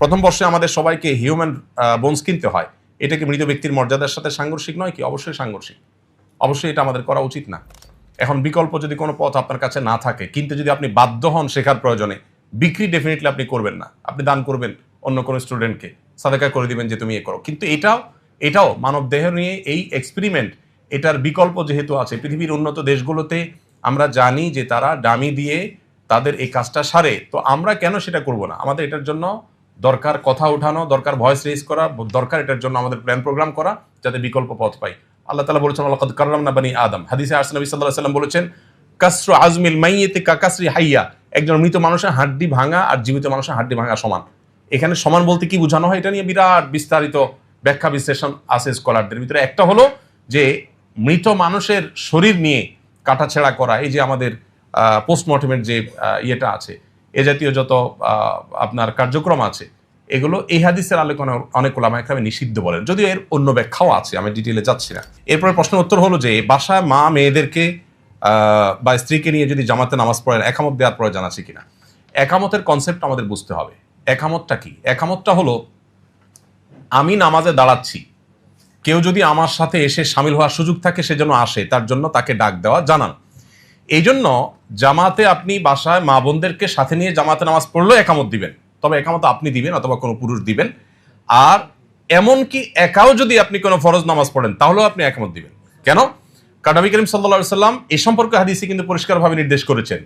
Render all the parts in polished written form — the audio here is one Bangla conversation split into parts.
প্রথম বর্ষে আমাদের সবাইকে হিউম্যান বোনস কিনতে হয়, এটা কি মৃত ব্যক্তির মর্যাদার সাথে সাংঘর্ষিক নয় কি? অবশ্যই সাংঘর্ষিক, অবশ্যই এটা আমাদের করা উচিত না। এখন বিকল্প যদি কোনো পথ আপনার কাছে না থাকে, কিন্তু যদি আপনি বাধ্য হন শেখার প্রয়োজনে, বিক্রি ডেফিনেটলি আপনি করবেন না। আপনি দান করবেন অন্য কোনো স্টুডেন্টকে, সাদাকা করে দিবেন যে তুমি এ করো। কিন্তু এটাও মানব দেহ নিয়ে এই এক্সপেরিমেন্ট, এটার বিকল্প যেহেতু আছে, পৃথিবীর উন্নত দেশগুলোতে আমরা জানি যে তারা ডামি দিয়ে তাদের এই কাজটা সারে, তো আমরা কেন সেটা করব না? আমাদের এটার জন্য দরকার কথা উঠানো, দরকার ভয়েস রেজ করা, দরকার এটার জন্য আমাদের প্ল্যান প্রোগ্রাম করা, যাতে বিকল্প পথ পাই। আল্লাহ তাআলা বলেছেন লাকাদ কাররামনা বানি আদম। হাদিসে আসছে নবী সাল্লাল্লাহু আলাইহি ওয়াসাল্লাম বলেছেন কাসরু আজমিল মাইয়িতি কাকাসরি হাইয়া, একজন মৃত মানুষের হাড্ডি ভাঙা আর জীবিত মানুষের হাড্ডি ভাঙা সমান। এখানে সমান বলতে কি বোঝানো হয়, এটা নিয়ে বিরাট বিস্তারিত ব্যাখ্যা বিশ্লেষণ আছে স্কলারদের ভিতরে। একটা হলো যে মৃত মানুষের শরীর নিয়ে কাটাছেঁড়া করা, এই যে আমাদের পোস্টমর্টমের যে ইয়েটা আছে, এ জাতীয় যত আপনার কার্যক্রম আছে, এগুলো এই হাদিসের আলোচনা অনেক ওলামায়ে কেরাম নিষিদ্ধ বলেন, যদিও এর অন্য ব্যাখ্যাও আছে, আমি ডিটেইলে যাচ্ছি না। এরপরে প্রশ্নের উত্তর হলো যে বাসায় মা মেয়েদেরকে বা স্ত্রীকে নিয়ে যদি জামাতে নামাজ পড়েন, একামত দেওয়ার প্রয়োজন আছে কিনা? একামতের কনসেপ্ট আমাদের বুঝতে হবে। একামতটা কি? একামতটা হলো আমি নামাজে দাঁড়াচ্ছি, কেউ যদি আমার সাথে এসে শামিল হওয়ার সুযোগ থাকে সে যেন আসে, তার জন্য তাকে ডাক দেওয়া, জানান। এই জন্য জামাতে আপনি বাসায় মা বোনদেরকে সাথে নিয়ে জামাতে নামাজ পড়লেও একামত দিবেন, তবে একামত আপনি দিবেন অথবা কোনো পুরুষ দিবেন। আর এমনকি একাও যদি আপনি কোনো ফরজ নামাজ পড়েন তাহলেও আপনি একামত দিবেন। কেন? কারণ নবী করিম সাল্লাল্লাহু আলাইহি সাল্লাম এই সম্পর্কে হাদিসে কিন্তু পরিষ্কারভাবে নির্দেশ করেছেন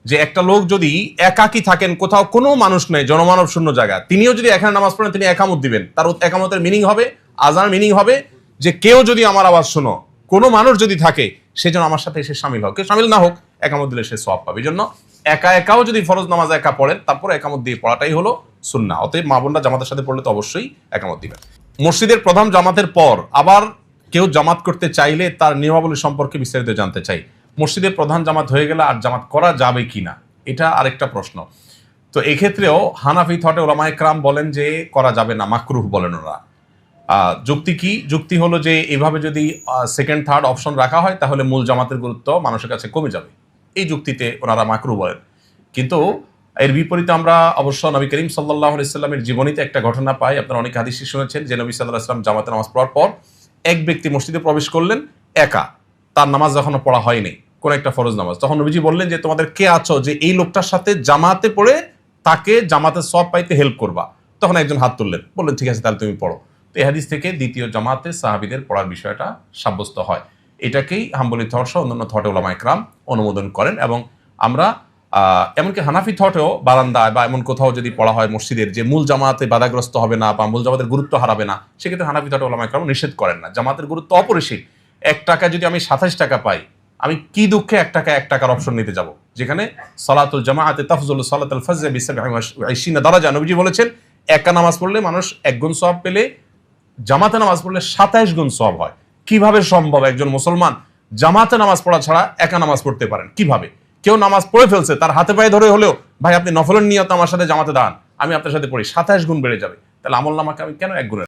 যে একটা লোক যদি একাকী থাকেন, কোথাও কোনো মানুষ নেই, জনমানব শূন্য জায়গা, তিনিও যদি এখানে নামাজ পড়েন তিনি একামত দিবেন। তার একামতের মিনিং হবে, আজান মিনিং হবে যে কেউ যদি আমার আওয়াজ শোনো, কোনো মানুষ যদি থাকে সে যেন আমার সাথে এসে শামিল হোক, কেউ শামিল না হোক, একামত দিলে সে সওয়াব পাবে। এই জন্য একাও যদি ফরজ নামাজ একা পড়েন, তারপরে একামত দিয়ে পড়াটাই হলো সুন্নাহ। অতএব মা বোনরা জামাতের সাথে পড়লে তো অবশ্যই একামত দিবেন। মসজিদের প্রধান জামাতের পর আবার কেউ জামাত করতে চাইলে তার নিয়মাবলী সম্পর্কে বিস্তারিত জানতে চাই। মসজিদের প্রধান জামাত হয়ে গেলে আর জামাত করা যাবে কিনা, এটা আরেকটা প্রশ্ন। তো এক্ষেত্রেও হানাফি থটে ওলামায়ে কেরাম বলেন যে করা যাবে না, মাকরুহ বলেন ওরা। যুক্তি কি? যুক্তি হলো যে এভাবে যদি সেকেন্ড থার্ড অপশন রাখা হয় তাহলে মূল জামাতের গুরুত্ব মানুষের কাছে কমে যাবে, এই যুক্তিতে ওনারা মাকরুহ বলেন। কিন্তু এর বিপরীতে আমরা অবশ্য নবী করিম সাল্লাল্লাহু আলাইহি সাল্লামের জীবনীতে একটা ঘটনা পাই। আপনারা অনেক হাদিস শুনেছেন যে নবী সাল্লাল্লাহু আলাইহি সাল্লাম জামাতে নামাজ পড়ার পর এক ব্যক্তি মসজিদে প্রবেশ করলেন একা, তার নামাজ এখনো পড়া হয়নি, কোন একটা ফরজ নামাজ। তখন নবীজি বললেন যে তোমাদের কে আছো যে এই লোকটার সাথে জামাতে পড়ে তাকে জামাতের সওয়াব পাইতে হেল্প করবা? তখন একজন হাত তুললেন, বললেন ঠিক আছে তাহলে তুমি পড়ো। তো এই হাদিস থেকে দ্বিতীয় জামাতে সাহাবীদের পড়ার বিষয়টা সাব্যস্ত হয়। এটাকেই হাম্বলি থট সহ অন্যান্য থটে ওলামায়ে কেরাম অনুমোদন করেন। এবং আমরা এমনকি হানাফি থটেও বারান্দায় বা এমন কোথাও যদি পড়া হয় মসজিদের, যে মূল জামাতে বাধাগ্রস্ত হবে না বা মূল জামাতের গুরুত্ব হারাবে না, সেক্ষেত্রে হানাফি থটে ওলামায়ে কেরাম নিষেধ করেন না। জামাতের গুরুত্ব অপরিসীম। 1 টাকা যদি আমি 27 টাকা পাই, আমি কি দুঃখে 1 টাকার অপশন নিতে যাব, যেখানে সালাতুল জামাআতে তাফজুলু সালাতুল ফজর বি27 দারাজা। নবীজি বলেছেন একা নামাজ পড়লে মানুষ 1 গুণ সওয়াব পেলে জামাতে নামাজ পড়লে 27 গুণ সওয়াব হয়। কিভাবে সম্ভব একজন মুসলমান জামাতে নামাজ পড়া ছাড়া একা নামাজ পড়তে পারেন? কিভাবে? কেউ নামাজ পড়ে ফেলছে, তার হাতে পায়ে ধরে হলেও ভাই আপনি নফলের নিয়ত আমার সাথে জামাতে দাঁড়ান, আমি আপনার সাথে পড়ি, 27 গুণ বেড়ে যাবে। তাহলে আমল নামাকে আমি কেন 1 গুণের